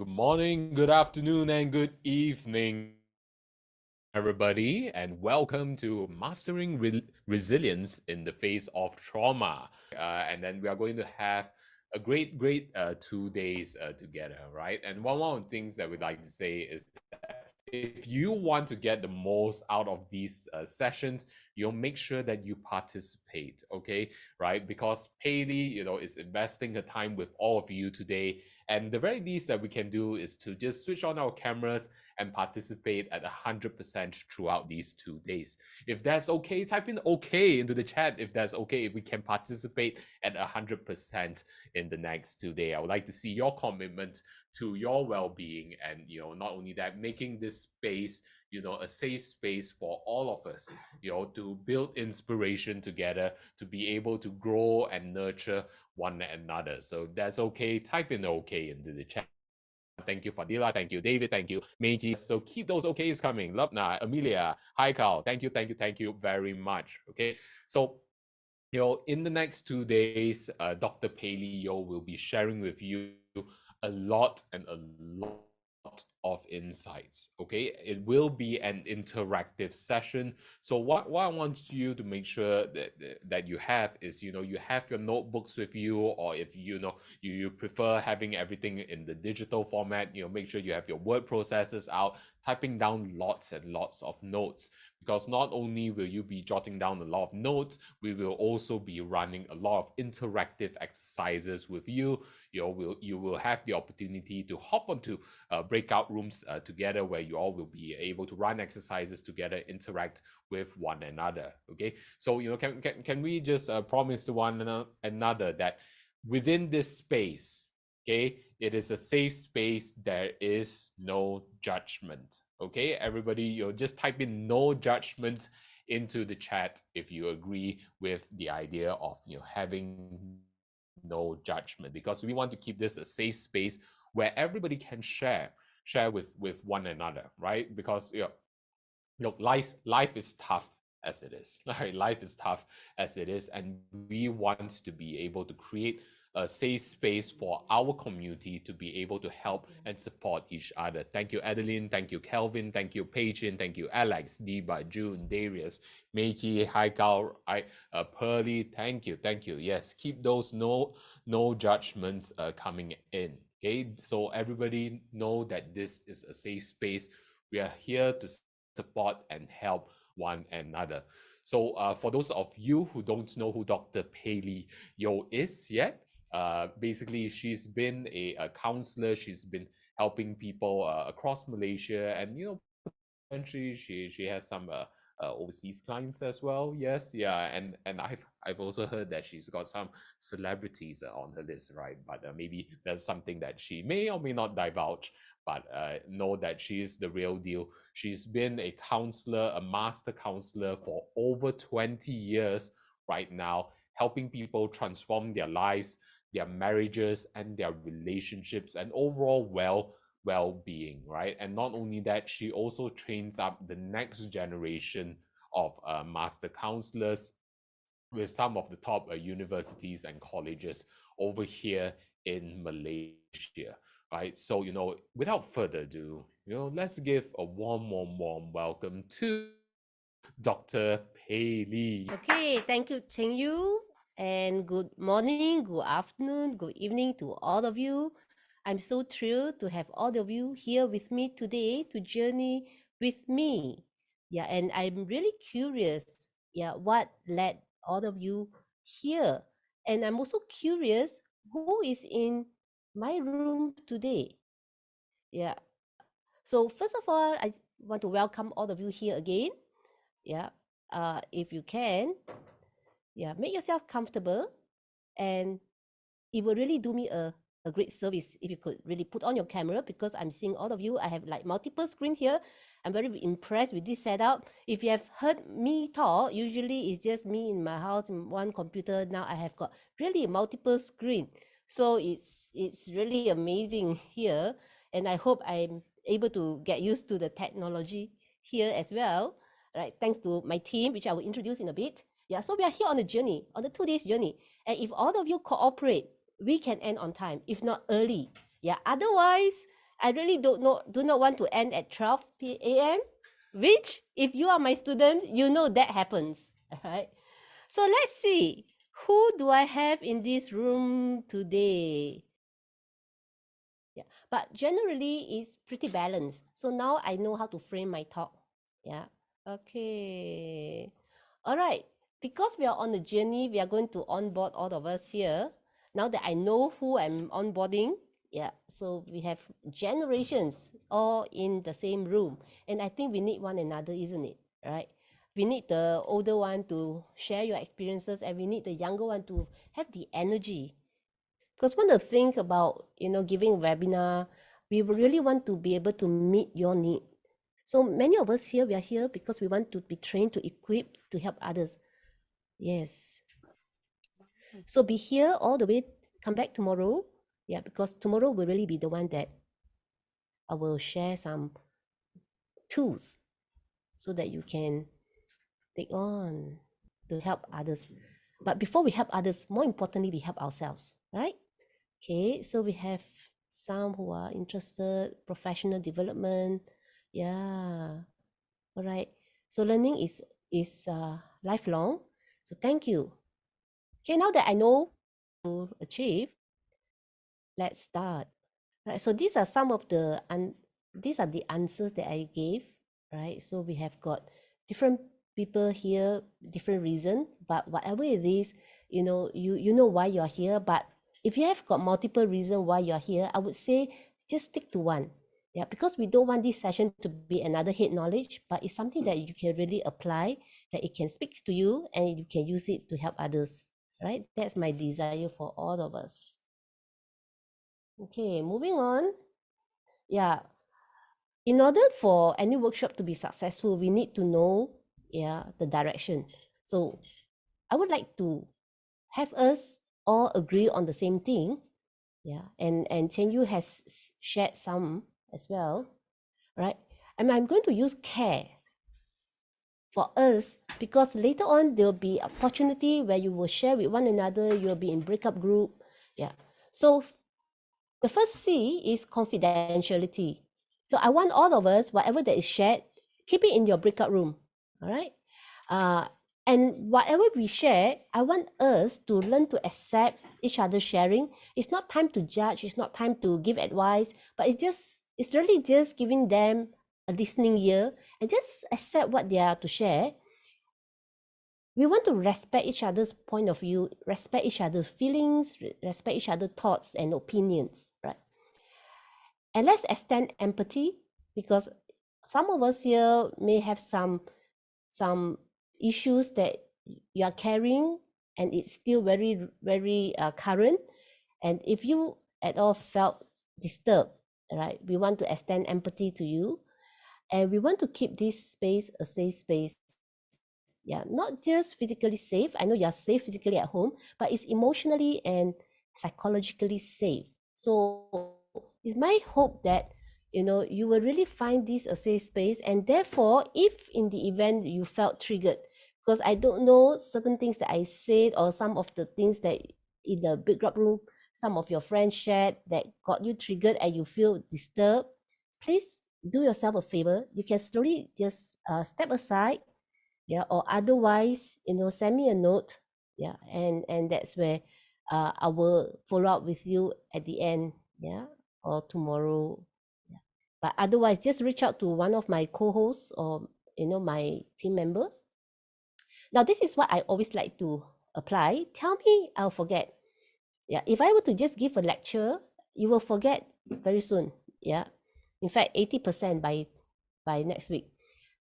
good morning, good afternoon, and good evening, everybody, and welcome to Mastering Resilience in the Face of Trauma. And then we are going to have a great 2 days together, right? And one of the things that we'd like to say is that if you want to get the most out of these sessions, you'll make sure that you participate, okay? Right? Because Paley, is investing her time with all of you today. And the very least that we can do is to just switch on our cameras and participate at 100% throughout these 2 days. If that's okay, type in okay into the chat if that's okay, if we can participate at 100% in the next 2 days. I would like to see your commitment to your well-being, and not only that, making this space a safe space for all of us, to build inspiration together, to be able to grow and nurture one another. So if that's okay, type in okay into the chat. Thank you, Fadila. Thank you, David. Thank you, Meiji. So keep those okays coming. Lubna, Amelia, hi, Carl. Thank you very much. Okay. So, in the next 2 days, Dr. Paley Yo will be sharing with you a lot of insights. Okay, it will be an interactive session. So what I want you to make sure that you have is you have your notebooks with you, or if you prefer having everything in the digital format, make sure you have your word processors out, typing down lots and lots of notes, because not only will you be jotting down a lot of notes, we will also be running a lot of interactive exercises with you. You will have the opportunity to hop onto breakout rooms together, where you all will be able to run exercises together, interact with one another. Okay, so can we just promise to one another that within this space, okay, it is a safe space, there is no judgment. Okay, everybody, just type in no judgment into the chat if you agree with the idea of having no judgment, because we want to keep this a safe space where everybody can share with one another, right? Because life is tough as it is. Right? Life is tough as it is, and we want to be able to create a safe space for our community to be able to help and support each other. Thank you, Adeline. Thank you, Kelvin. Thank you, Pagin. Thank you, Alex, Deba, June, Darius, Meiji, Haikal, Pearly. Thank you. Yes, keep those no judgments coming in. Okay, so everybody know that this is a safe space. We are here to support and help one another. So for those of you who don't know who Dr. Paley Yo is yet, basically she's been a counselor. She's been helping people across Malaysia, and potentially she has some overseas clients as well. Yes, yeah, and I've also heard that she's got some celebrities on her list, right? But maybe that's something that she may or may not divulge. But know that she is the real deal. She's been a counselor, a master counselor for over 20 years right now, helping people transform their lives, their marriages, and their relationships, and overall well-being, right? And not only that, she also trains up the next generation of master counselors with some of the top universities and colleges over here in Malaysia, right? So, without further ado, let's give a warm welcome to Dr. Paley. Okay, thank you, Cheng Yu. And good morning, good afternoon, good evening to all of you. I'm so thrilled to have all of you here with me today to journey with me. Yeah, and I'm really curious, what led all of you here. And I'm also curious who is in my room today. Yeah. So first of all, I want to welcome all of you here again. Yeah. If you can, make yourself comfortable, and it will really do me a great service if you could really put on your camera, because I'm seeing all of you. I have like multiple screen here. I'm very impressed with this setup. If you have heard me talk, usually it's just me in my house in one computer. Now I have got really multiple screen. So it's really amazing here. And I hope I'm able to get used to the technology here as well. Right, thanks to my team, which I will introduce in a bit. Yeah, so we are here on a journey, on the 2 days journey. And if all of you cooperate, we can end on time, if not early. Yeah, otherwise, I really do not want to end at 12 a.m., which if you are my student, you know that happens, right? So let's see, who do I have in this room today? Yeah, but generally it's pretty balanced. So now I know how to frame my talk. Yeah. Okay. All right. Because we are on a journey, we are going to onboard all of us here. Now that I know who I'm onboarding, yeah. So we have generations all in the same room. And I think we need one another, isn't it? Right? We need the older one to share your experiences, and we need the younger one to have the energy. Because one of the things about, giving a webinar, we really want to be able to meet your need. So many of us here, we are here because we want to be trained, to equip, to help others. Yes. So be here all the way, come back tomorrow. Yeah, because tomorrow will really be the one that I will share some tools so that you can take on to help others. But before we help others, more importantly, we help ourselves, right? Okay, so we have some who are interested, professional development. Yeah. All right. So learning is lifelong. So thank you. Okay, now that I know to achieve, let's start. Right. So these are some of these are the answers that I gave. Right. So we have got different people here, different reason, but whatever it is, you know why you're here. But if you have got multiple reasons why you're here, I would say just stick to one. Yeah, because we don't want this session to be another head knowledge, but it's something that you can really apply, that it can speak to you and you can use it to help others. Right? That's my desire for all of us. Okay, moving on. Yeah, in order for any workshop to be successful, we need to know, the direction. So I would like to have us all agree on the same thing. Yeah, and Chen Yu has shared some as well, right? And I'm going to use care for us, because later on there will be opportunity where you will share with one another, you'll be in breakup group. Yeah. So the first C is confidentiality. So I want all of us, whatever that is shared, keep it in your breakout room. All right. And whatever we share, I want us to learn to accept each other's sharing. It's not time to judge, it's not time to give advice, but it's really just giving them a listening ear and just accept what they are to share. We want to respect each other's point of view, respect each other's feelings, respect each other's thoughts and opinions, right? And let's extend empathy, because some of us here may have some issues that you are carrying, and it's still very, very current. And if you at all felt disturbed, right, we want to extend empathy to you, and we want to keep this space a safe space. Yeah, not just physically safe. I know you're safe physically at home, but it's emotionally and psychologically safe. So it's my hope that you will really find this a safe space. And therefore, if in the event you felt triggered, because I don't know certain things that I said, or some of the things that in the big group room some of your friends shared that got you triggered and you feel disturbed, please do yourself a favor. You can slowly just step aside, yeah, or otherwise, send me a note, yeah, and that's where I will follow up with you at the end, yeah, or tomorrow, yeah. But otherwise, just reach out to one of my co-hosts, or my team members. Now this is what I always like to apply. Tell me, I'll forget. Yeah, if I were to just give a lecture, you will forget very soon. Yeah, in fact 80% by next week.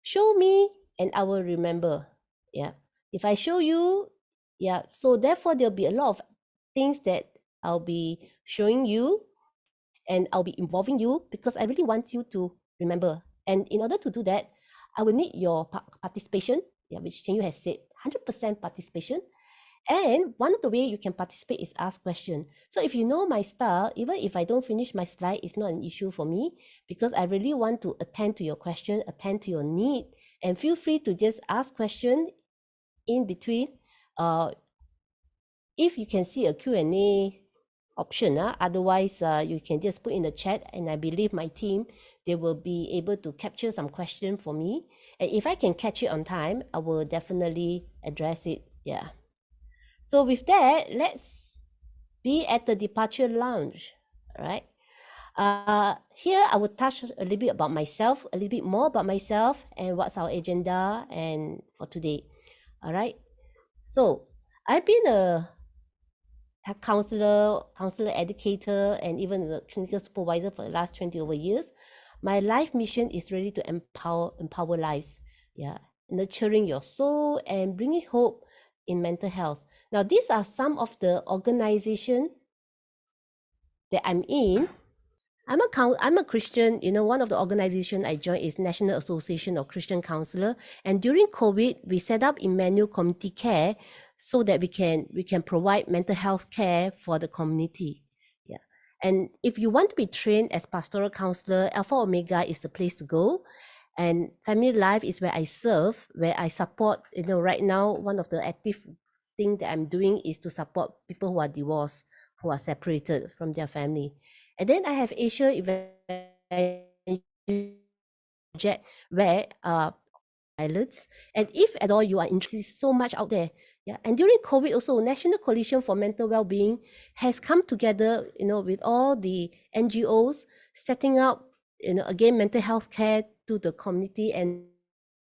Show me and I will remember. Yeah, if I show you, yeah, so therefore there'll be a lot of things that I'll be showing you, and I'll be involving you, because I really want you to remember. And in order to do that, I will need your participation, yeah, which Chen Yu has said, 100% participation. And one of the way you can participate is ask question. So if you know my style, even if I don't finish my slide, it's not an issue for me, because I really want to attend to your question, attend to your need, and feel free to just ask question in between. If you can see a Q&A option. Otherwise, you can just put in the chat, and I believe my team, they will be able to capture some question for me. And if I can catch it on time, I will definitely address it. Yeah. So with that, let's be at the departure lounge. All right. Here I will touch a little bit about myself, a little bit more about myself, and what's our agenda and for today. All right. So I've been a counselor, educator, and even the clinical supervisor for the last 20 over years. My life mission is really to empower lives. Yeah, nurturing your soul and bringing hope in mental health. Now, these are some of the organization that I'm in. I'm a Christian. One of the organization I joined is National Association of Christian Counselor. And during COVID, we set up Emmanuel Community Care so that we can provide mental health care for the community. Yeah. And if you want to be trained as pastoral counselor, Alpha Omega is the place to go. And Family Life is where I serve, where I support. Right now, one of the active thing that I'm doing is to support people who are divorced, who are separated from their family. And then I have Asia Evangelism Project, where pilots, and if at all you are interested, so much out there. Yeah. And during COVID also, National Coalition for Mental Wellbeing has come together, with all the NGOs, setting up, again, mental health care to the community and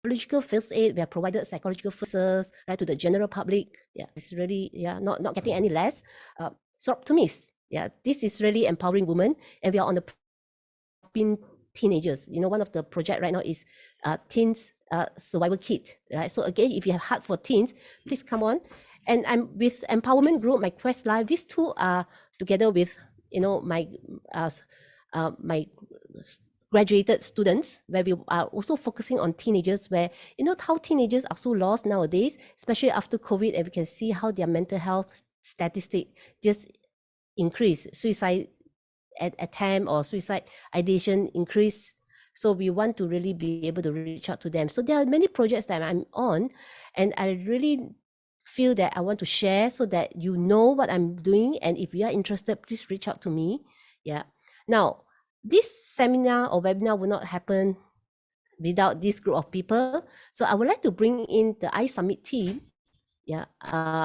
psychological first aid. We have provided psychological services, right, to the general public. Yeah, it's really, not getting any less. So optimist. Yeah, this is really empowering women, and we are on the teenagers. One of the project right now is teens survival kit, right? So again, if you have heart for teens, please come on. And I'm with Empowerment Group, my Quest Life. These two are together with my graduated students, where we are also focusing on teenagers, where how teenagers are so lost nowadays, especially after COVID, and we can see how their mental health statistic just increase, suicide attempt or suicide ideation increase. So we want to really be able to reach out to them. So there are many projects that I'm on, and I really feel that I want to share so that you know what I'm doing. And if you are interested, please reach out to me. Yeah. Now, this seminar or webinar will not happen without this group of people. So I would like to bring in the iSummit team. Yeah.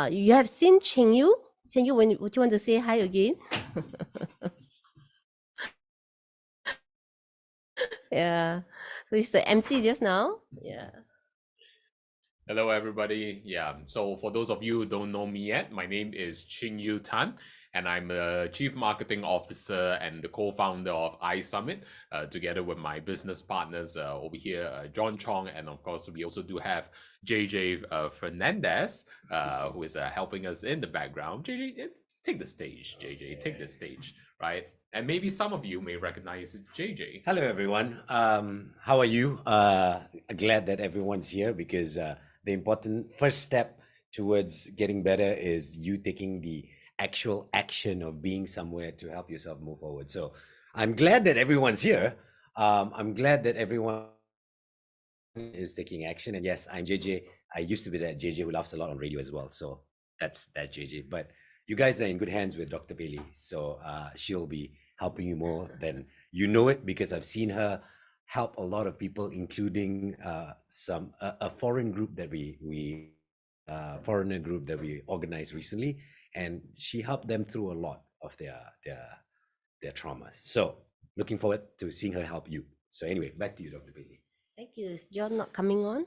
You have seen Cheng Yu. Cheng Yu, would you want to say hi again? Yeah. So it's the MC just now. Yeah. Hello, everybody. Yeah, so for those of you who don't know me yet, my name is Ching Yu Tan, and I'm a Chief Marketing Officer and the co-founder of iSummit, together with my business partners over here, John Chong, and of course, we also do have JJ Fernandez, who is helping us in the background. JJ, take the stage, JJ, take the stage, right? And maybe some of you may recognize JJ. Hello, everyone. How are you? Glad that everyone's here, because the important first step towards getting better is you taking the actual action of being somewhere to help yourself move forward. So I'm glad that everyone's here. I'm glad that everyone is taking action. And yes, I'm JJ. I used to be that JJ who laughs a lot on radio as well. So that's that JJ. But you guys are in good hands with Dr. Bailey. So she'll be helping you more than you know it, because I've seen her help a lot of people, including a foreign group that foreigner group that we organized recently, and she helped them through a lot of their traumas. So looking forward to seeing her help you. So anyway, back to you, Dr. Bailey. Thank you. Is John not coming on?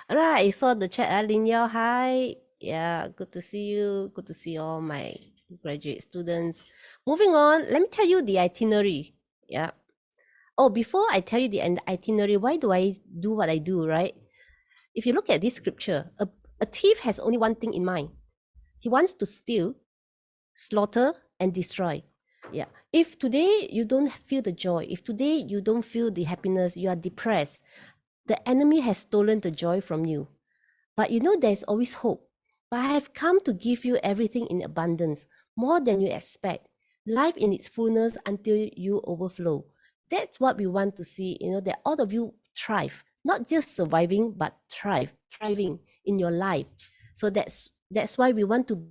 All right, I saw the chat. Lin Yao, hi. Yeah, good to see you. Good to see all my graduate students. Moving on, let me tell you the itinerary. Yeah. Oh, before I tell you the itinerary, why do I do what I do, right? If you look at this scripture, a thief has only one thing in mind. He wants to steal, slaughter, and destroy. Yeah. If today you don't feel the joy, if today you don't feel the happiness, you are depressed, the enemy has stolen the joy from you. But there's always hope. But I have come to give you everything in abundance, more than you expect. Life in its fullness until you overflow. That's what we want to see, that all of you thrive, not just surviving, but thriving in your life. So that's why we want to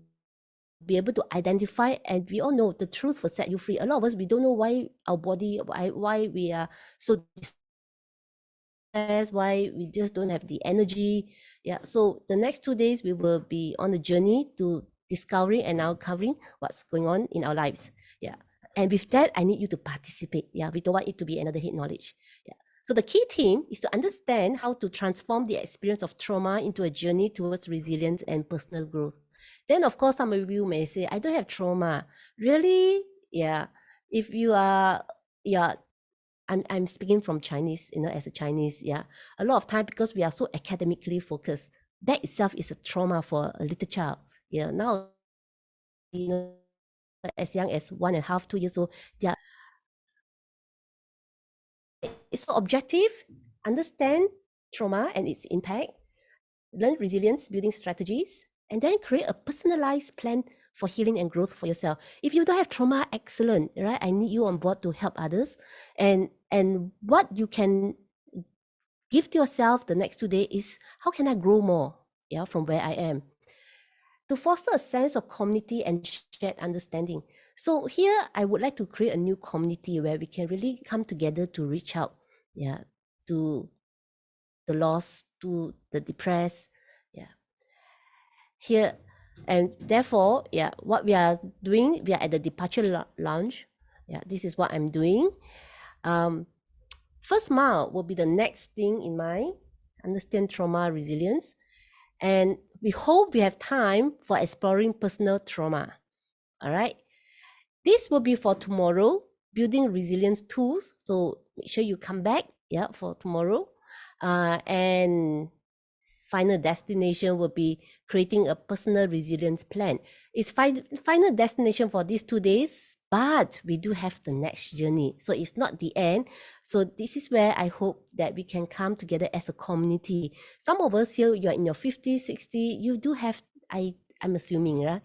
be able to identify, and we all know the truth will set you free. A lot of us, we don't know why our body, why we are so stressed, why we just don't have the energy. Yeah, so the next 2 days we will be on a journey to discovering and uncovering what's going on in our lives. Yeah, and with that, I need you to participate. Yeah, we don't want it to be another hate knowledge. Yeah. So the key theme is to understand how to transform the experience of trauma into a journey towards resilience and personal growth. Then, of course, some of you may say, I don't have trauma. Really? Yeah. If you are, yeah, I'm speaking from Chinese, as a Chinese, yeah. A lot of time, because we are so academically focused, that itself is a trauma for a little child. Yeah. Now, as young as 1.5, 2 years old, they are, it's so objective, understand trauma and its impact, learn resilience building strategies, and then create a personalized plan for healing and growth for yourself. If you don't have trauma, excellent, right? I need you on board to help others. And what you can give to yourself the next 2 days is, how can I grow more, yeah, from where I am? To foster a sense of community and shared understanding. So here, I would like to create a new community where we can really come together to reach out, yeah, to the lost, to the depressed, yeah. Here, and therefore, yeah, what we are doing, we are at the departure lounge. Yeah, this is what I'm doing. First mile will be the next thing in mind. Understand trauma resilience. And we hope we have time for exploring personal trauma. All right. This will be for tomorrow, building resilience tools. So make sure you come back, yeah, for tomorrow. And final destination will be creating a personal resilience plan. It's final destination for these 2 days, but we do have the next journey. So it's not the end. So this is where I hope that we can come together as a community. Some of us here, you're in your 50s, 60, you do have, I'm assuming, right?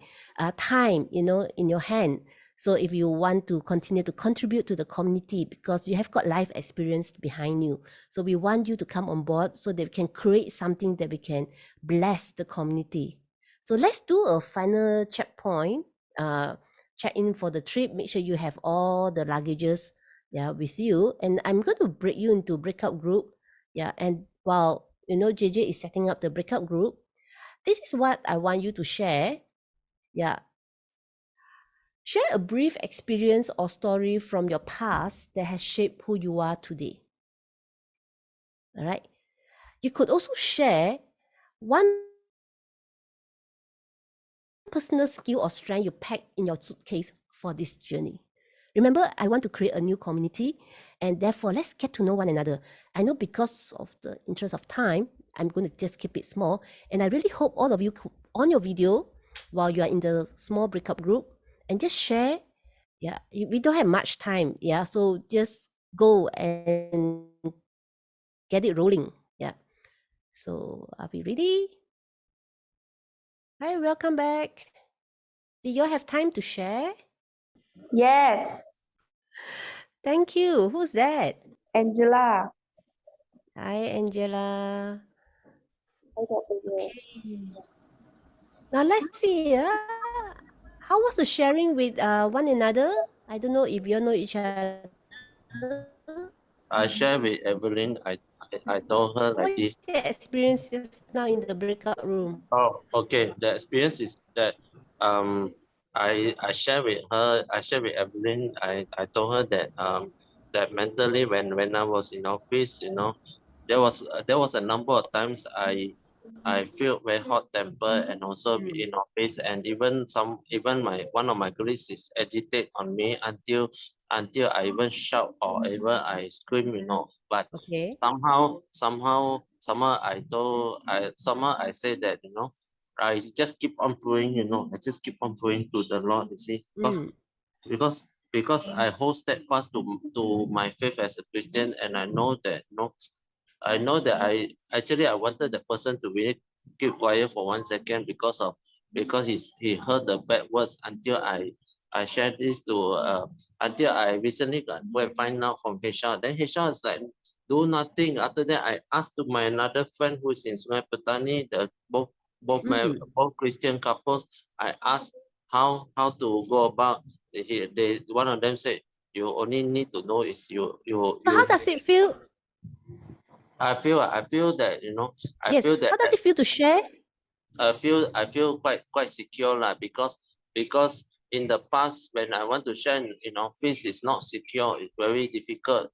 Time, in your hand. So if you want to continue to contribute to the community, because you have got life experience behind you. So we want you to come on board so that we can create something that we can bless the community. So let's do a final checkpoint, check in for the trip. Make sure you have all the luggages, yeah, with you. And I'm going to break you into breakout group. Yeah. And while, JJ is setting up the breakout group, this is what I want you to share. Yeah. Share a brief experience or story from your past that has shaped who you are today. All right. You could also share one personal skill or strength you pack in your suitcase for this journey. Remember, I want to create a new community, and therefore let's get to know one another. I know because of the interest of time, I'm going to just keep it small. And I really hope all of you on your video while you are in the small breakup group and just share. Yeah, we don't have much time. Yeah, so just go and get it rolling. Yeah. So are we ready? Hi, welcome back. Did you all have time to share? Yes, Thank you. Who's that? Angela. Hi, Angela. Hi, Dr. Yeo. Okay. Now let's see. How was the sharing with one another? I don't know if you know each other. I share with Evelyn. I told her like What is this. the experience just now in the breakout room? Oh, okay. The experience is that I share with her. I share with Evelyn. I told her that that mentally when I was in office, there was a number of times I feel very hot temper and also in office, and even one of my colleagues is agitate on me until I even shout or even I scream, But Okay. somehow I say that, I just keep on praying, I just keep on praying to the Lord, you see, because I hold steadfast to my faith as a Christian, and I know that, I wanted the person to really keep quiet for 1 second because he heard the bad words until I shared this to until I recently go and find out from HR. Then HR is like, do nothing. After that, I asked to my another friend who is in Sungai Petani, both Christian couples. I asked how to go about. One of them said, you only need to know is So how does it feel? I feel that, you know, Yes. How does it feel to share? I feel quite secure lah, because in the past when I want to share in office, it's not secure. It's very difficult.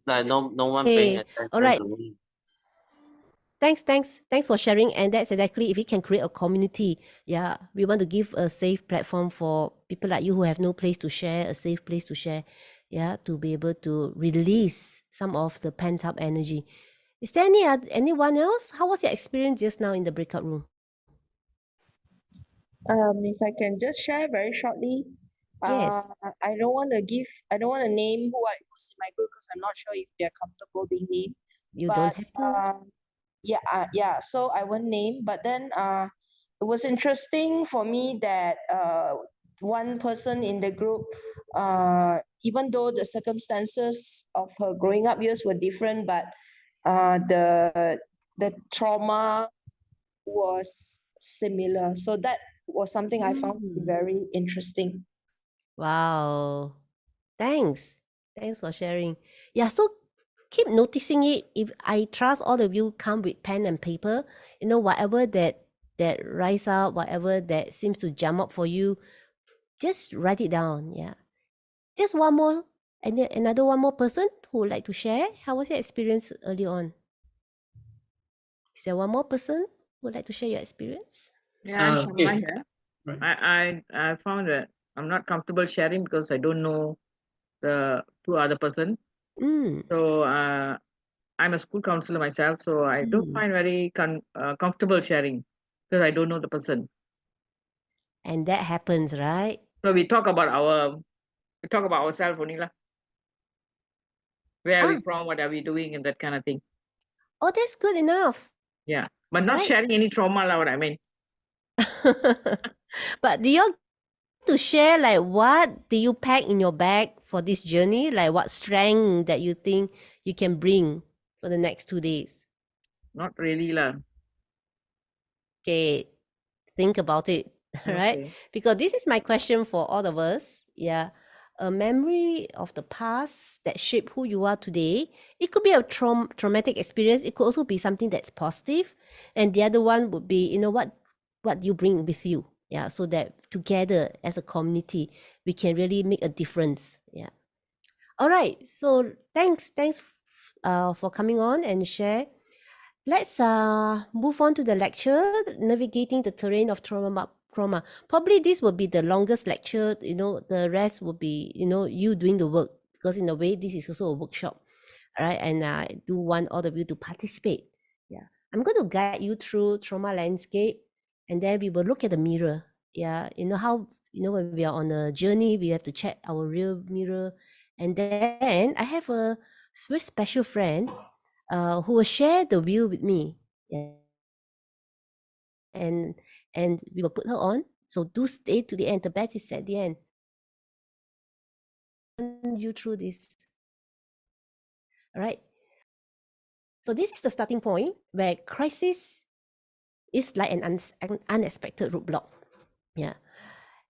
Like no one paying Okay. attention All right. to me. Thanks for sharing. And that's exactly if we can create a community. Yeah, we want to give a safe platform for people like you who have no place to share, a safe place to share. Yeah, to be able to release some of the pent up energy. Is there anyone else? How was your experience just now in the breakout room? If I can just share very shortly, Yes, I don't want to name who's in my group because I'm not sure if they're comfortable being named. you But don't have to. yeah. So I won't name. But then it was interesting for me that one person in the group, even though the circumstances of her growing up years were different, but the trauma was similar. So that was something I found very interesting. Wow. Thanks. Thanks for sharing. Yeah, so keep noticing it. If I trust all of you come with pen and paper, whatever that rise up, whatever that seems to jump up for you, just write it down. Yeah. Just one more and then another one more person who would like to share. How was your experience early on? Is there one more person who would like to share your experience? Yeah, I'm Sharma Okay. here. Right. I found that I'm not comfortable sharing because I don't know the two other person. Mm. So I'm a school counselor myself, so I don't find very comfortable sharing because I don't know the person. And that happens, right? So we talk about ourselves only lah. Where are we from? What are we doing? And that kind of thing. Oh, that's good enough. Yeah, but not Right. sharing any trauma lah. What I mean. But do you to share like what do you pack in your bag for this journey? Like what strength that you think you can bring for the next 2 days? Not really lah. Okay, think about it, right? Okay. Because this is my question for all of us. Yeah. A memory of the past that shaped who you are today. It could be a traumatic experience. It could also be something that's positive. And the other one would be, what you bring with you. Yeah. So that together as a community, we can really make a difference. Yeah. All right. So thanks for coming on and share. Let's move on to the lecture, Navigating the Terrain of Trauma. Probably this will be the longest lecture, the rest will be, you doing the work, because in a way, this is also a workshop, all right? And I do want all of you to participate. Yeah, I'm going to guide you through trauma landscape, and then we will look at the mirror. Yeah, how, when we are on a journey, we have to check our rear mirror. And then I have a very special friend who will share the wheel with me. Yeah. And we will put her on. So do stay to the end. The best is at the end. You through this. All right. So this is the starting point where crisis is like an unexpected roadblock. Yeah.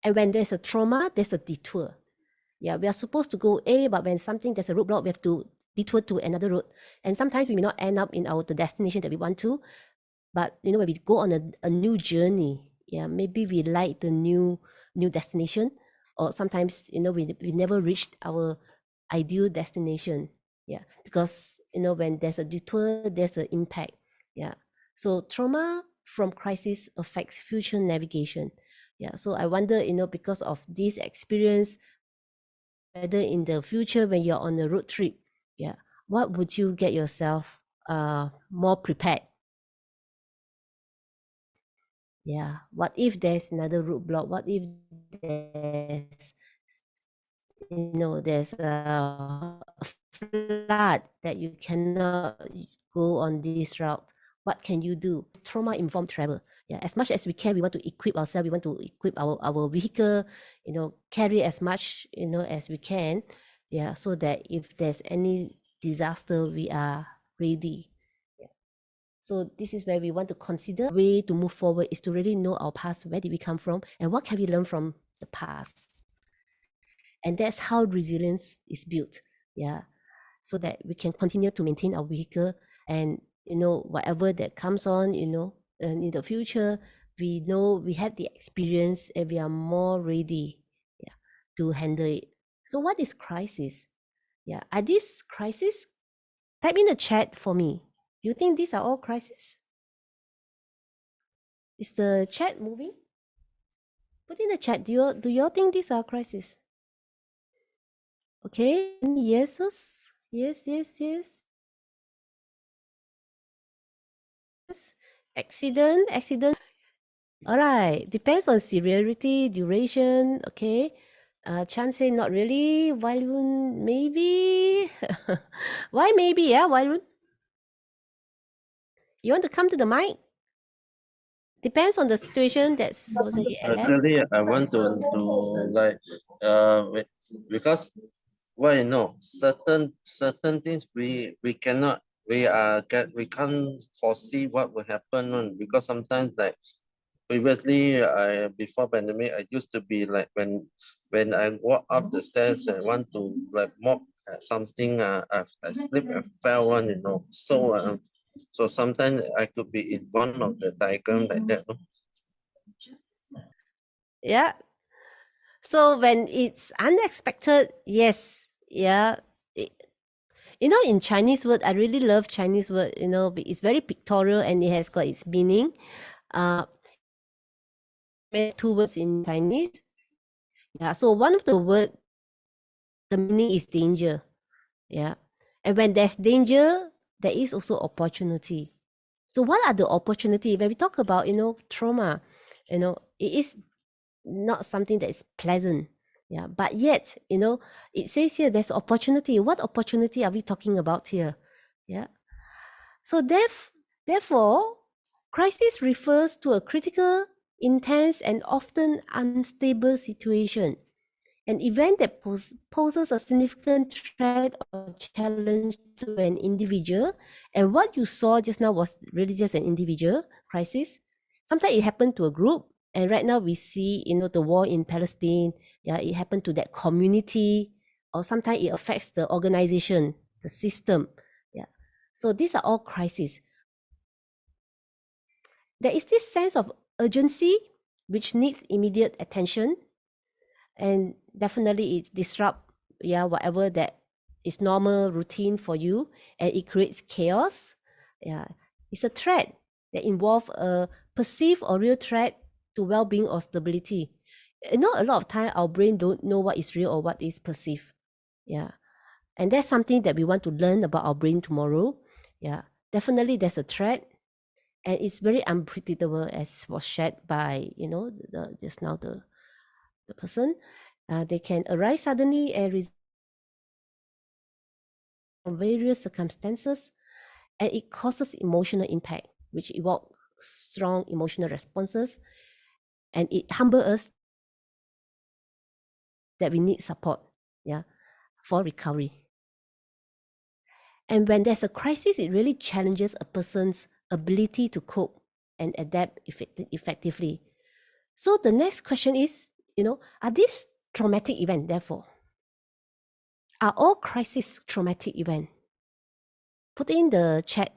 And when there's a trauma, there's a detour. Yeah, we are supposed to go A, but when there's a roadblock, we have to detour to another road. And sometimes we may not end up in the destination that we want to. But when we go on a new journey, yeah, maybe we like the new destination, or sometimes we never reached our ideal destination. Yeah, because when there's a detour, there's an impact. Yeah, so trauma from crisis affects future navigation. Yeah, so I wonder, because of this experience, whether in the future when you're on a road trip, yeah, what would you get yourself more prepared? Yeah, what if there's another roadblock? What if there's a flood that you cannot go on this route? What can you do? Trauma-informed travel. Yeah, as much as we can, we want to equip ourselves. We want to equip our vehicle. Carry as much as we can. Yeah, so that if there's any disaster, we are ready. So this is where we want to consider way to move forward is to really know our past, where did we come from, and what can we learn from the past. And that's how resilience is built. Yeah. So that we can continue to maintain our vehicle, and whatever that comes on, and in the future, we know we have the experience and we are more ready, yeah, to handle it. So what is crisis? Yeah. Are these crises? Type in the chat for me. Do you think these are all crises? Is the chat moving? Put in the chat. Do you all think these are crises? Okay. Yes. Yes. Accident. All right. Depends on severity, duration. Okay. Chan say not really. Wailun maybe. Why maybe? Yeah, Wailun. You want to come to the mic? Depends on the situation that's was it, Alex? Actually, I want to like because certain things we cannot we can't foresee what will happen on, because sometimes like previously before pandemic I used to be like when I walk up the stairs and want to like mop something I slip and fell on, so sometimes I could be in one of the diagram like that. Yeah. So when it's unexpected, yes, yeah. In Chinese word, I really love Chinese word. It's very pictorial and it has got its meaning. Two words in Chinese. Yeah. So one of the word, the meaning is danger. Yeah. And when there's danger, there is also opportunity. So what are the opportunity? When we talk about, trauma, it is not something that is pleasant. Yeah. But yet, it says here there's opportunity. What opportunity are we talking about here? Yeah. So therefore, crisis refers to a critical, intense, and often unstable situation. An event that poses a significant threat or challenge to an individual. And what you saw just now was really just an individual crisis. Sometimes it happened to a group. And right now we see, the war in Palestine. Yeah, it happened to that community. Or sometimes it affects the organization, the system. Yeah. So these are all crises. There is this sense of urgency which needs immediate attention. And definitely it disrupt whatever that is normal routine for you, and it creates chaos. Yeah, it's a threat that involve a perceived or real threat to well-being or stability. A lot of time our brain don't know what is real or what is perceived. Yeah, and that's something that we want to learn about our brain tomorrow. Yeah, definitely there's a threat, and it's very unpredictable, as was shared by just now the person. They can arise suddenly and result from various circumstances, and it causes emotional impact, which evokes strong emotional responses, and it humbles us that we need support, for recovery. And when there's a crisis, it really challenges a person's ability to cope and adapt effectively. So the next question is, are these traumatic events, therefore? Are all crises traumatic event? Put in the chat.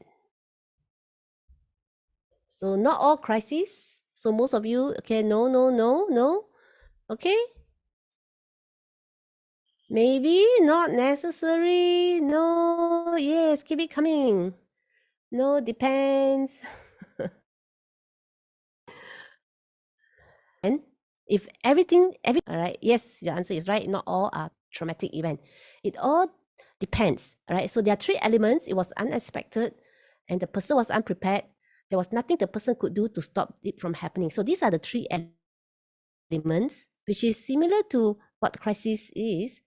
So not all crises. So most of you, okay, no. Okay. Maybe not necessary. No, yes, keep it coming. No, depends. And if all right, yes, your answer is right. Not all are traumatic event. It all depends. All right. So there are three elements. It was unexpected, and the person was unprepared. There was nothing the person could do to stop it from happening. So these are the three elements, which is similar to what crisis is.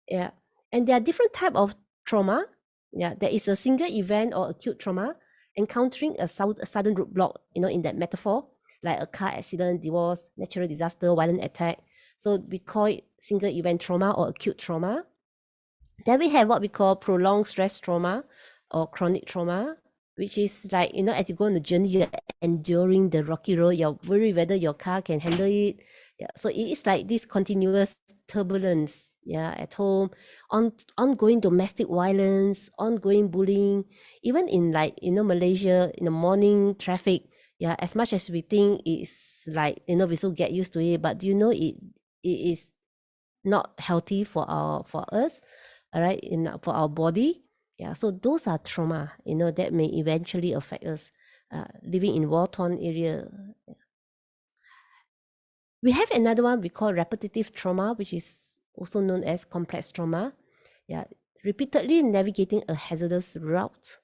Yeah. And there are different type of trauma. Yeah. There is a single event or acute trauma, encountering a sudden roadblock, in that metaphor, like a car accident, divorce, natural disaster, violent attack. So we call it single event trauma or acute trauma. Then we have what we call prolonged stress trauma or chronic trauma. which is like, as you go on the journey, you're enduring the rocky road, you're worried whether your car can handle it. Yeah, so it is like this continuous turbulence, at home, ongoing domestic violence, ongoing bullying, even in like, Malaysia, in the morning traffic. Yeah, as much as we think it's like, we so get used to it, but it is not healthy for us, all right, for our body. Yeah, so those are trauma, that may eventually affect us, living in war-torn area. We have another one we call repetitive trauma, which is also known as complex trauma. Yeah, repeatedly navigating a hazardous route,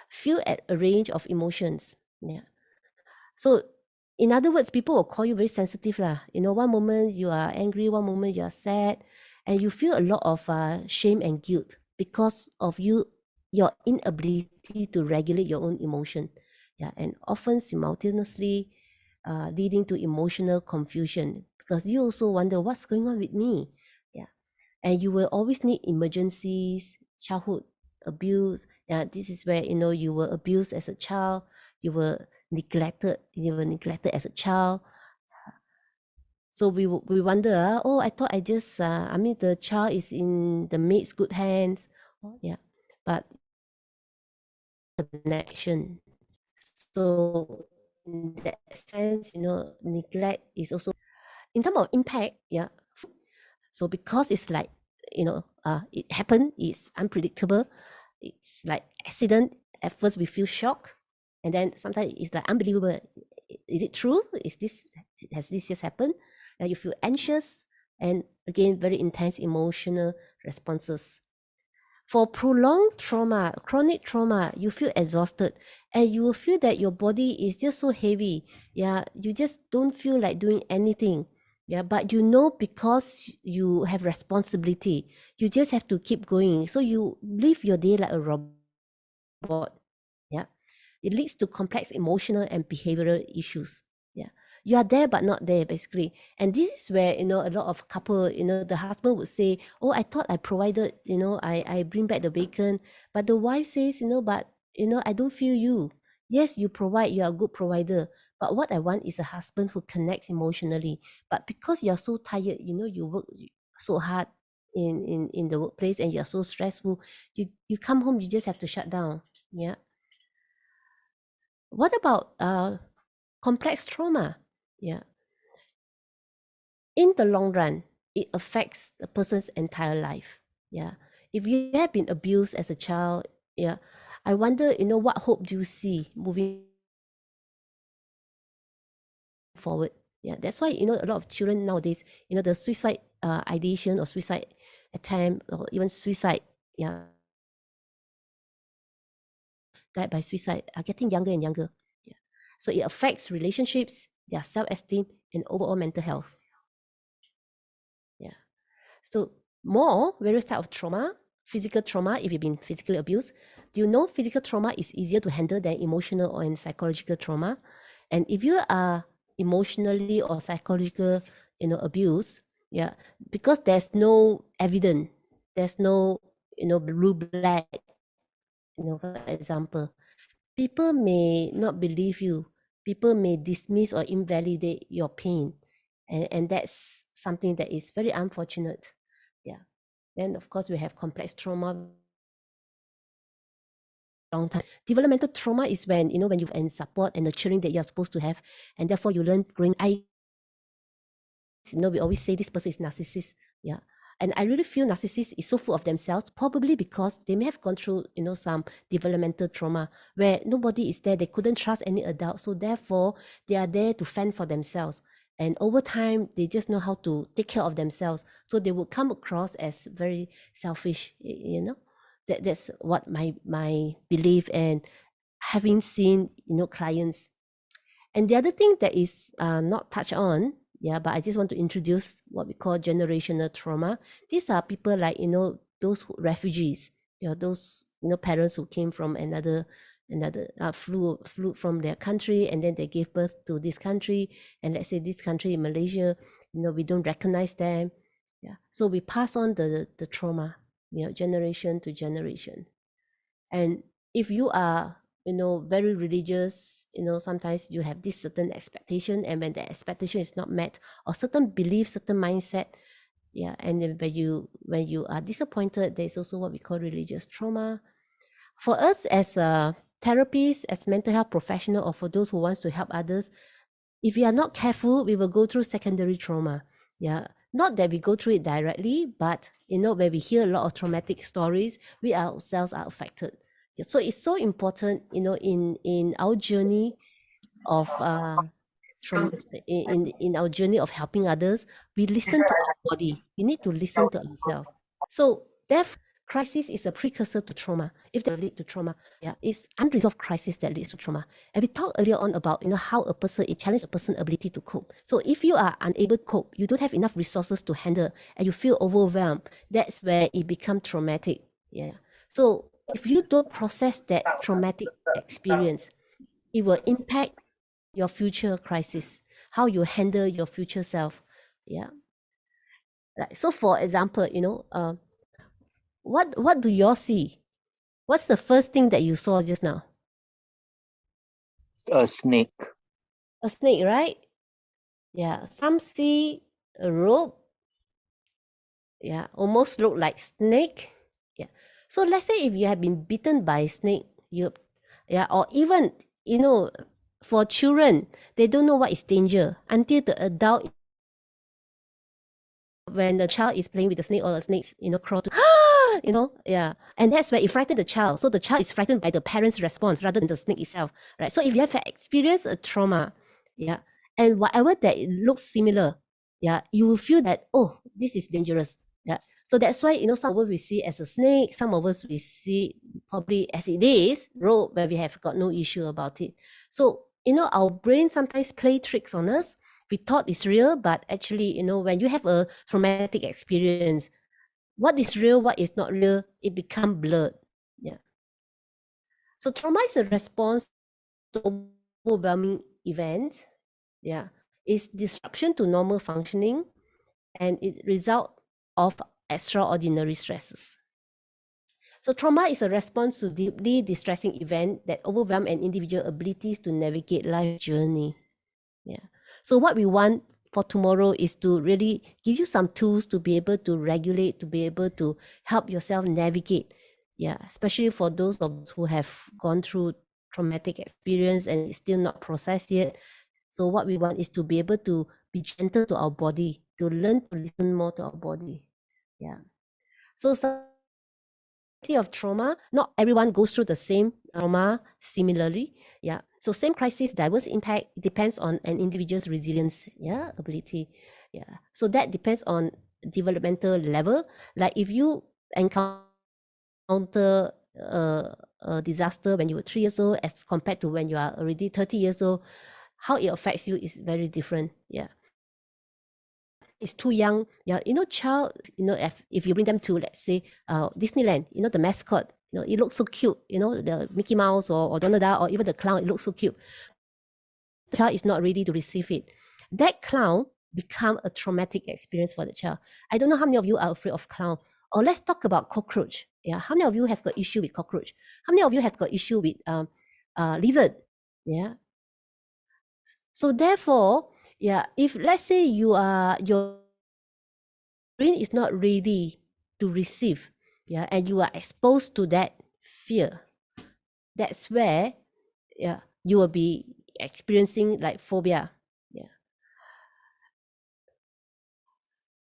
feel at a range of emotions. Yeah. So in other words, people will call you very sensitive lah. One moment you are angry, one moment you are sad, and you feel a lot of shame and guilt because of your inability to regulate your own emotion. Yeah, and often simultaneously leading to emotional confusion because you also wonder what's going on with me. Yeah, and you will always need emergencies, childhood abuse. Yeah, this is where you were abused as a child, you were neglected as a child. So we wonder, oh, I thought the child is in the maid's good hands. Yeah, but connection. So in that sense, neglect is also in terms of impact. Yeah. So because it's like, it happened, it's unpredictable, it's like accident. At first we feel shock, and then sometimes it's like unbelievable. Is it true? Has this just happened? And you feel anxious, and again, very intense emotional responses. For prolonged trauma, chronic trauma, you feel exhausted, and you will feel that your body is just so heavy. Yeah, you just don't feel like doing anything. Yeah, but because you have responsibility, you just have to keep going. So you live your day like a robot. Yeah, it leads to complex emotional and behavioral issues. Yeah, you are there but not there, basically. And this is where a lot of couple, the husband would say, oh, I thought I provided, I bring back the bacon, but the wife says, but I don't feel you. Yes, you provide, you are a good provider, but what I want is a husband who connects emotionally. But because you're so tired, you work so hard in the workplace and you're so stressful, you come home, you just have to shut down. Yeah. What about complex trauma? Yeah. In the long run, it affects the person's entire life. Yeah. If you have been abused as a child, yeah, I wonder, what hope do you see moving forward? Yeah, that's why, a lot of children nowadays, the suicide ideation or suicide attempt or even suicide, yeah, died by suicide are getting younger and younger. Yeah. So it affects relationships, their self-esteem, and overall mental health. Yeah. So various type of trauma, physical trauma, if you've been physically abused. Do you know physical trauma is easier to handle than emotional or psychological trauma? And if you are emotionally or psychological, abuse, yeah, because there's no evidence, there's no, blue black, for example, people may not believe you. People may dismiss or invalidate your pain. And that's something that is very unfortunate. Yeah. Then, of course, we have complex trauma. Long time. Developmental trauma is when, when you and support and nurturing that you're supposed to have. And therefore, you learn growing. We always say this person is narcissist. Yeah. And I really feel narcissists is so full of themselves, probably because they may have gone through, some developmental trauma where nobody is there. They couldn't trust any adult. So therefore, they are there to fend for themselves. And over time, they just know how to take care of themselves. So they will come across as very selfish, That's what my belief, and having seen, clients. And the other thing that is not touched on, yeah, but I just want to introduce what we call generational trauma. These are people like, those refugees, those, parents who came from another flew from their country, and then they gave birth to this country. And let's say this country, Malaysia, we don't recognize them. Yeah. So we pass on the trauma, generation to generation. And if you are very religious, sometimes you have this certain expectation, and when the expectation is not met, or certain belief, certain mindset, and then when you are disappointed, there's also what we call religious trauma. For us as a therapist, as mental health professional, or for those who wants to help others, if we are not careful, we will go through secondary trauma. Not that we go through it directly, but when we hear a lot of traumatic stories, we ourselves are affected. So it's so important, in our journey of in our journey of helping others, we listen to our body. We need to listen to ourselves. So death crisis is a precursor to trauma. If they lead to trauma, it's unresolved crisis that leads to trauma. And we talked earlier on about how it challenges a person's ability to cope. So if you are unable to cope, you don't have enough resources to handle, and you feel overwhelmed, that's where it becomes traumatic. So if you don't process that traumatic experience, it will impact your future crisis, how you handle your future self. Right. So for example, what do you all see? What's the first thing that you saw just now? A snake. A snake, right? Some see a rope. Almost look like snake. So let's say if you have been bitten by a snake, or even, for children, they don't know what is danger until the adult, when the child is playing with the snake, or the snakes, crawl to, and that's where it frightened the child. So the child is frightened by the parent's response rather than the snake itself, right? So if you have experienced a trauma, and whatever that it looks similar, you will feel that, oh, this is dangerous. So that's why, some of us we see as a snake, some of us we see probably as it is, rope, where we have got no issue about it. So, our brain sometimes play tricks on us. We thought it's real, but actually, when you have a traumatic experience, what is real, what is not real, it become blurred. So trauma is a response to overwhelming event. It's disruption to normal functioning, and it result of extraordinary stresses. So trauma is a response to deeply distressing event that overwhelm an individual abilities to navigate life journey. So what we want for tomorrow is to really give you some tools to be able to regulate, to be able to help yourself navigate. Especially for those of us who have gone through traumatic experience and it's still not processed yet. So what we want is to be able to be gentle to our body, to learn to listen more to our body. So of trauma, not everyone goes through the same trauma similarly. So same crisis, diverse impact, it depends on an individual's resilience, ability. So that depends on developmental level. Like if you encounter a disaster when you were 3 years old as compared to when you are already 30 years old, how it affects you is very different. It's too young. Child, if you bring them to, let's say, Disneyland, the mascot, it looks so cute, the Mickey Mouse or Donald Duck or even the clown, it looks so cute. The child is not ready to receive it. That clown become a traumatic experience for the child. I don't know how many of you are afraid of clown. Or let's talk about cockroach. How many of you has got issue with cockroach? How many of you have got issue with lizard? So therefore, if let's say your brain is not ready to receive, and you are exposed to that fear, that's where you will be experiencing like phobia.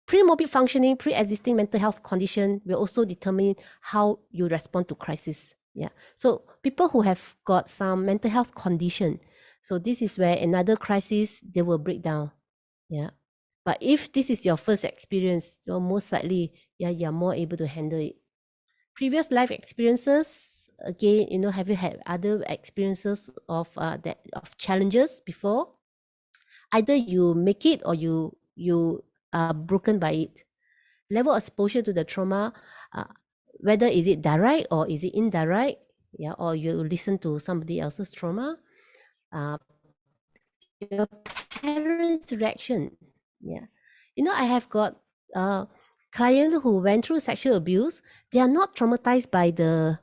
Pre-morbid functioning, pre-existing mental health condition will also determine how you respond to crisis. So people who have got some mental health condition, so this is where another crisis, they will break down. But if this is your first experience, so most likely, you're more able to handle it. Previous life experiences, again, have you had other experiences of challenges before? Either you make it or you are broken by it. Level of exposure to the trauma, whether is it direct or is it indirect, or you listen to somebody else's trauma. Your parents' reaction. I have got clients who went through sexual abuse. They are not traumatized by the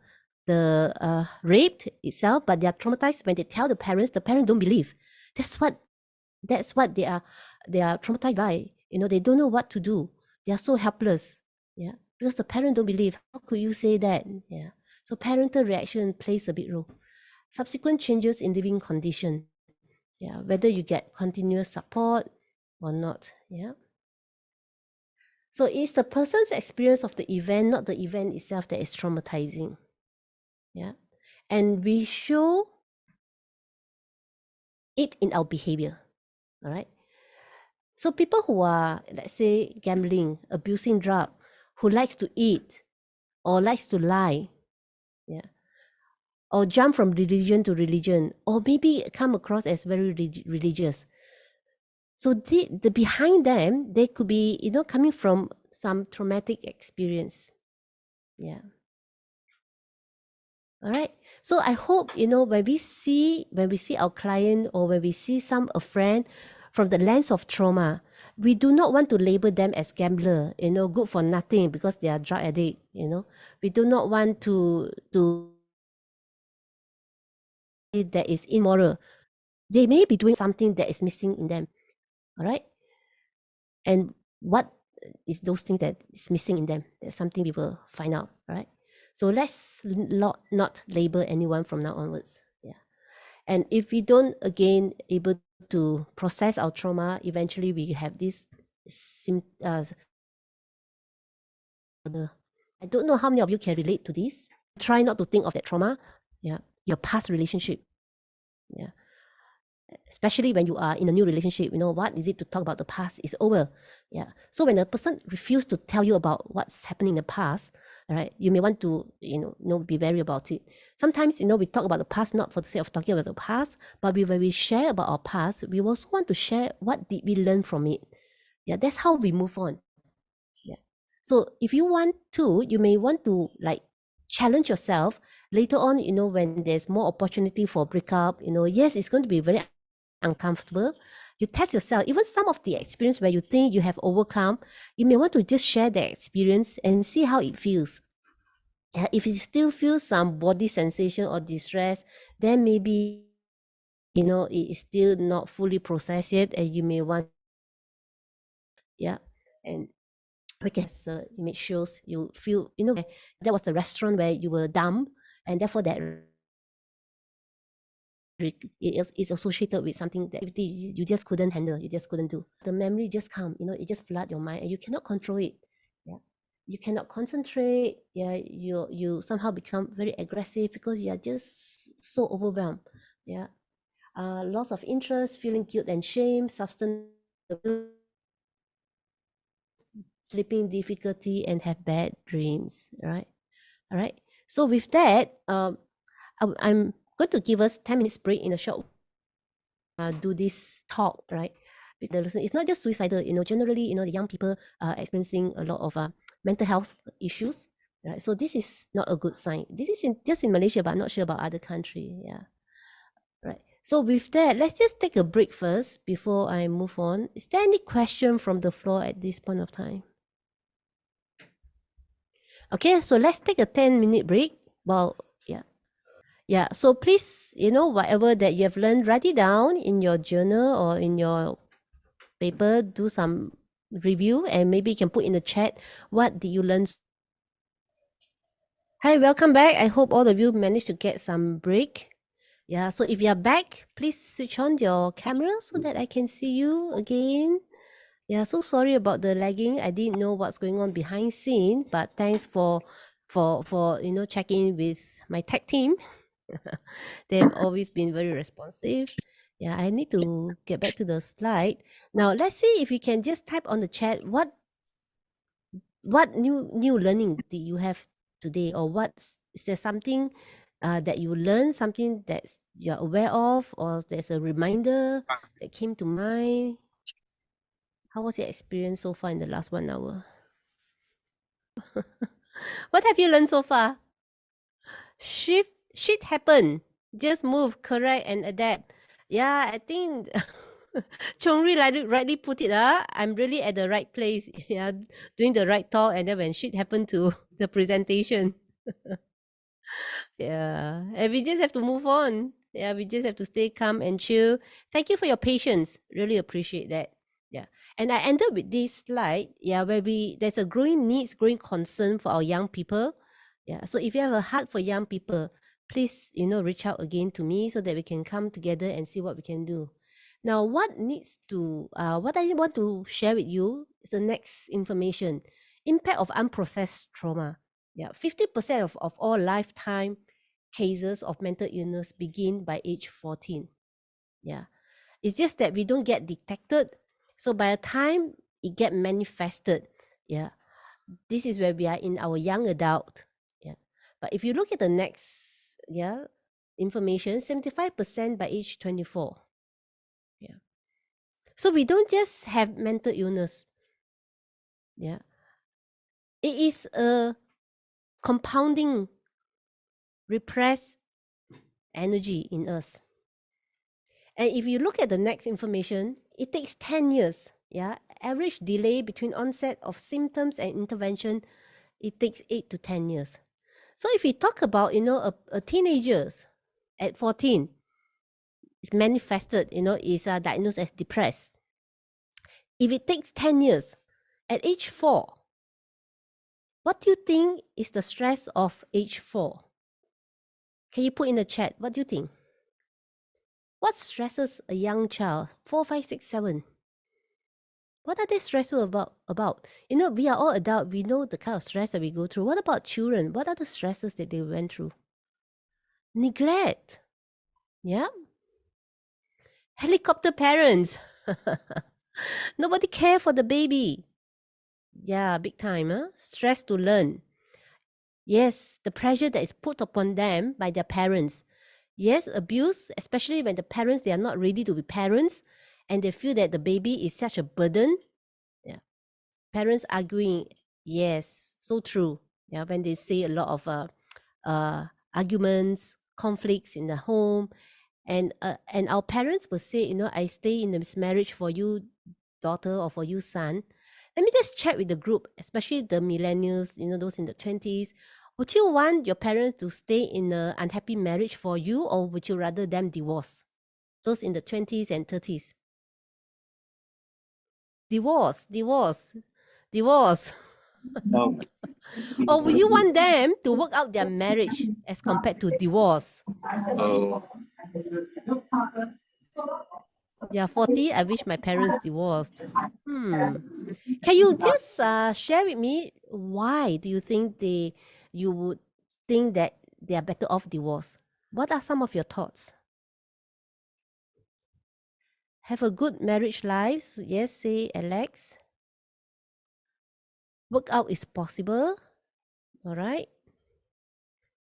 raped itself, but they are traumatized when they tell the parents don't believe. That's what they are traumatized by. They don't know what to do. They are so helpless. Yeah. Because the parent don't believe. How could you say that? Yeah. So parental reaction plays a big role. Subsequent changes in living condition. Yeah. Whether you get continuous support or not. Yeah. So it's the person's experience of the event, not the event itself, that is traumatizing. Yeah. And we show it in our behavior. All right. So people who are, let's say, gambling, abusing drug, who likes to eat or likes to lie, yeah, or jump from religion to religion, or maybe come across as very religious. So the behind them, they could be, coming from some traumatic experience. Yeah. All right. So I hope, when we see our client, or when we see a friend from the lens of trauma, we do not want to label them as gambler, good for nothing because they are drug addict, We do not want to that is immoral. They may be doing something that is missing in them. All right. And what is those things that is missing in them? That's something we will find out. All right. So let's not label anyone from now onwards. Yeah. And if we don't, again, able to process our trauma, eventually we have this I don't know how many of you can relate to this. Try not to think of that trauma. Yeah. Your past relationship. Yeah. Especially when you are in a new relationship, what is it to talk about the past? It's over. Yeah. So when a person refuses to tell you about what's happening in the past, all right, you may want to, be wary about it. Sometimes, we talk about the past not for the sake of talking about the past, but when we share about our past, we also want to share what did we learn from it. Yeah, that's how we move on. Yeah. So if you want to, you may want to challenge yourself later on, when there's more opportunity for breakup, yes, it's going to be very uncomfortable. You test yourself. Even some of the experience where you think you have overcome, you may want to just share that experience and see how it feels. If you still feel some body sensation or distress, then maybe it is still not fully processed yet, and you may want, and the image shows you feel, that was the restaurant where you were dumb, and therefore that it is associated with something that you just couldn't handle, you just couldn't do. The memory just come, it just flood your mind, and you cannot control it. Yeah, you cannot concentrate. Yeah, you somehow become very aggressive because you are just so overwhelmed. Yeah, loss of interest, feeling guilt and shame, substance abuse, sleeping difficulty, and have bad dreams. All right. So with that, I'm going to give us 10 minutes break in a short do this talk, right, with the listener. It's not just suicidal, generally, the young people are experiencing a lot of mental health issues, right? So this is not a good sign. This is just in Malaysia, but I'm not sure about other countries. Yeah, right. So with that, let's just take a break first before I move on. Is there any question from the floor at this point of time? Okay, so let's take a 10-minute break. Well, yeah, so please, whatever that you have learned, write it down in your journal or in your paper, do some review, and maybe you can put in the chat, what did you learn? Hi, welcome back. I hope all of you managed to get some break. Yeah, so if you're back, please switch on your camera so that I can see you again. Yeah, so sorry about the lagging. I didn't know what's going on behind scene, but thanks for checking with my tech team. They've always been very responsive. Yeah, I need to get back to the slide. Now, let's see if you can just type on the chat what new learning do you have today, or is there something that you learned, something that you're aware of, or there's a reminder that came to mind? How was your experience so far in the last 1 hour? What have you learned so far? Shit happen. Just move, correct, and adapt. Yeah, I think Chongri rightly put it. I'm really at the right place. Yeah, doing the right talk, and then when shit happened to the presentation. Yeah, and we just have to move on. Yeah, we just have to stay calm and chill. Thank you for your patience. Really appreciate that. Yeah, and I ended with this slide. Yeah, where there's a growing needs, growing concern for our young people. Yeah, so if you have a heart for young people, please reach out again to me so that we can come together and see what we can do. Now, what I want to share with you is the next information: impact of unprocessed trauma. Yeah, 50% of all lifetime cases of mental illness begin by age 14. Yeah. It's just that we don't get detected. So by the time it get manifested, yeah, this is where we are in our young adult. Yeah. But if you look at the next, information, 75% by age 24. Yeah. So we don't just have mental illness. Yeah. It is a compounding repressed energy in us. And if you look at the next information, it takes 10 years. Yeah. Average delay between onset of symptoms and intervention, it takes 8 to 10 years. So if we talk about, a teenagers at 14 is manifested, is diagnosed as depressed. If it takes 10 years, at age 4, what do you think is the stress of age 4? Can you put in the chat? What do you think? What stresses a young child? 4, 5, 6, 7. What are they stressful about? We are all adults. We know the kind of stress that we go through. What about children? What are the stresses that they went through? Neglect. Yeah. Helicopter parents. Nobody care for the baby. Yeah, big time, huh? Stress to learn. Yes, the pressure that is put upon them by their parents. Yes, abuse, especially when the parents, they are not ready to be parents and they feel that the baby is such a burden. Yeah. Parents arguing. Yes, so true. Yeah, when they say a lot of arguments, conflicts in the home, and our parents will say, I stay in this marriage for you, daughter, or for you, son. Let me just check with the group, especially the millennials, those in the 20s. Would you want your parents to stay in an unhappy marriage for you, or would you rather them divorce? Those in the 20s and 30s. Divorce. No. Or would you want them to work out their marriage as compared to divorce? Oh. Yeah, 40, I wish my parents divorced. Can you just share with me why do you think you would think that they are better off divorced? What are some of your thoughts? Have a good marriage life. Yes, say Alex. Work out is possible. All right.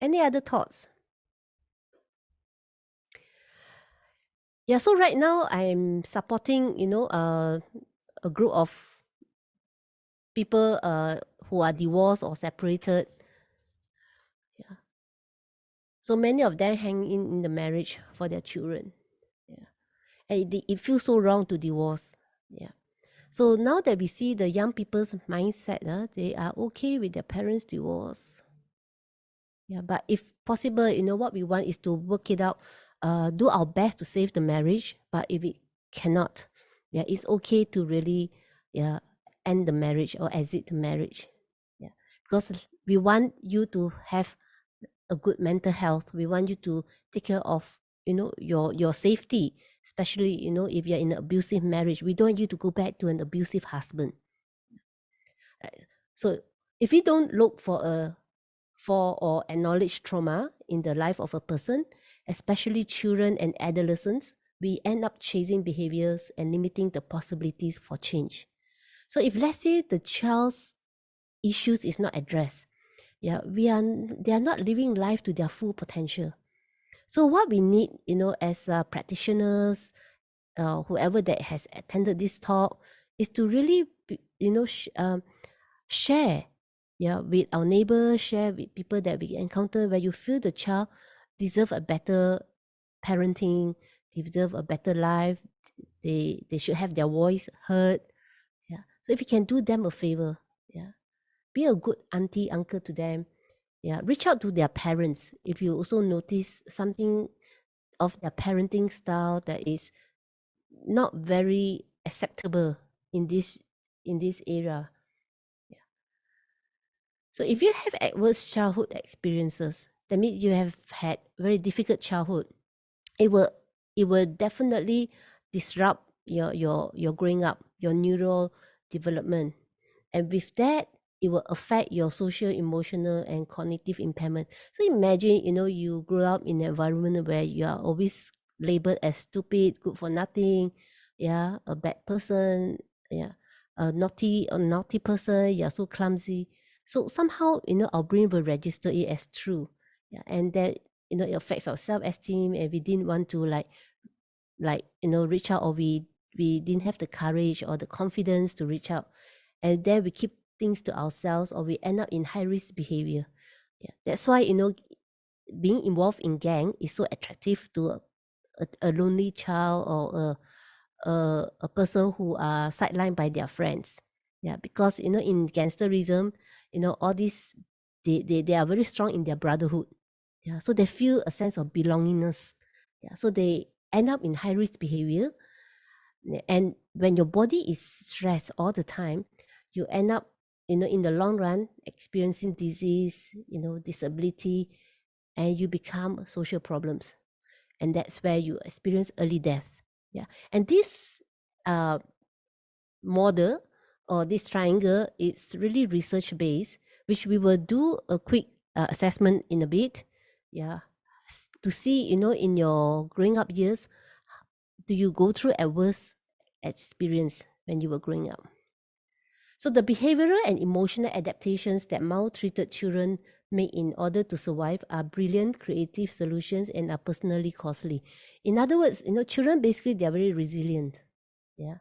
Any other thoughts? Yeah, so right now I'm supporting, a group of people who are divorced or separated. Yeah. So many of them hang in the marriage for their children. Yeah. And it feels so wrong to divorce. Yeah. So now that we see the young people's mindset, they are okay with their parents' divorce. Yeah, but if possible, what we want is to work it out, do our best to save the marriage. But if it cannot, yeah, it's okay to really, end the marriage or exit the marriage. Yeah, because we want you to have a good mental health. We want you to take care of, your safety, especially, if you're in an abusive marriage. We don't want you to go back to an abusive husband. Right? So if we don't look for or acknowledge trauma in the life of a person, especially children and adolescents, we end up chasing behaviors and limiting the possibilities for change. So if let's say the child's issues is not addressed, they are not living life to their full potential. So what we need, as practitioners, whoever that has attended this talk, is to really, share, with our neighbors, share with people that we encounter, where you feel the child deserve a better parenting, they deserve a better life, they should have their voice heard. Yeah. So if you can do them a favor, be a good auntie, uncle to them, Yeah, reach out to their parents if you also notice something of their parenting style that is not very acceptable in this era. Yeah. So if you have adverse childhood experiences, that means you have had very difficult childhood. It will definitely disrupt your growing up, your neural development, and with that, it will affect your social, emotional, and cognitive impairment. So imagine, you grow up in an environment where you are always labeled as stupid, good for nothing, yeah, a bad person, yeah, a naughty person, you're so clumsy. So somehow, our brain will register it as true. Yeah, and that, it affects our self-esteem, and we didn't want to reach out, or we didn't have the courage or the confidence to reach out, and then we keep things to ourselves, or we end up in high risk behavior. Yeah, that's why being involved in gang is so attractive to a lonely child, or a person who are sidelined by their friends. Yeah, because in gangsterism, all these, they are very strong in their brotherhood. Yeah, so they feel a sense of belongingness. Yeah, so they end up in high risk behavior. And when your body is stressed all the time, you end up, in the long run, experiencing disease, disability, and you become social problems. And that's where you experience early death. Yeah. And this model, or this triangle, is really research based, which we will do a quick assessment in a bit. Yeah. To see, in your growing up years, do you go through adverse experience when you were growing up? So the behavioral and emotional adaptations that maltreated children make in order to survive are brilliant, creative solutions and are personally costly. In other words, children basically, they're very resilient. Yeah.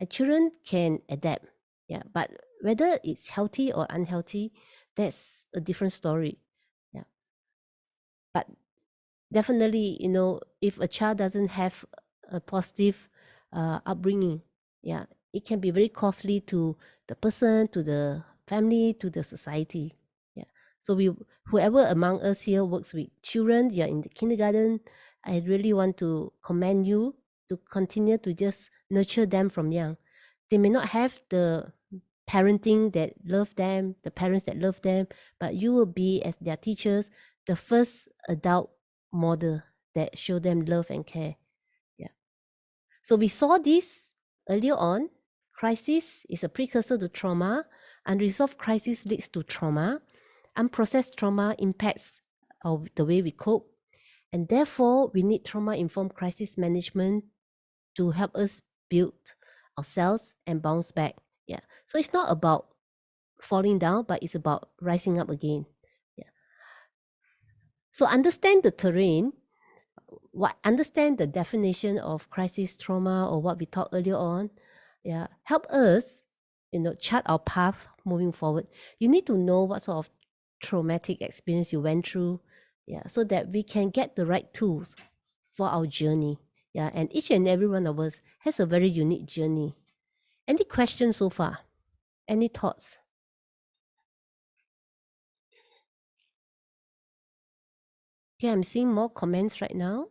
And children can adapt. Yeah. But whether it's healthy or unhealthy, that's a different story. Yeah. But definitely, if a child doesn't have a positive upbringing, yeah, it can be very costly to the person, to the family, to the society. Yeah. So whoever among us here works with children, you're in the kindergarten, I really want to commend you to continue to just nurture them from young. They may not have the parenting that love them, the parents that love them, but you will be, as their teachers, the first adult model that show them love and care. Yeah. So we saw this earlier on. Crisis is a precursor to trauma. Unresolved crisis leads to trauma. Unprocessed trauma impacts the way we cope. And therefore, we need trauma-informed crisis management to help us build ourselves and bounce back. Yeah. So it's not about falling down, but it's about rising up again. Yeah. So understand the terrain. Understand the definition of crisis trauma, or what we talked earlier on. Yeah. Help us, chart our path moving forward. You need to know what sort of traumatic experience you went through. Yeah. So that we can get the right tools for our journey. Yeah. And each and every one of us has a very unique journey. Any questions so far? Any thoughts? Okay, I'm seeing more comments right now.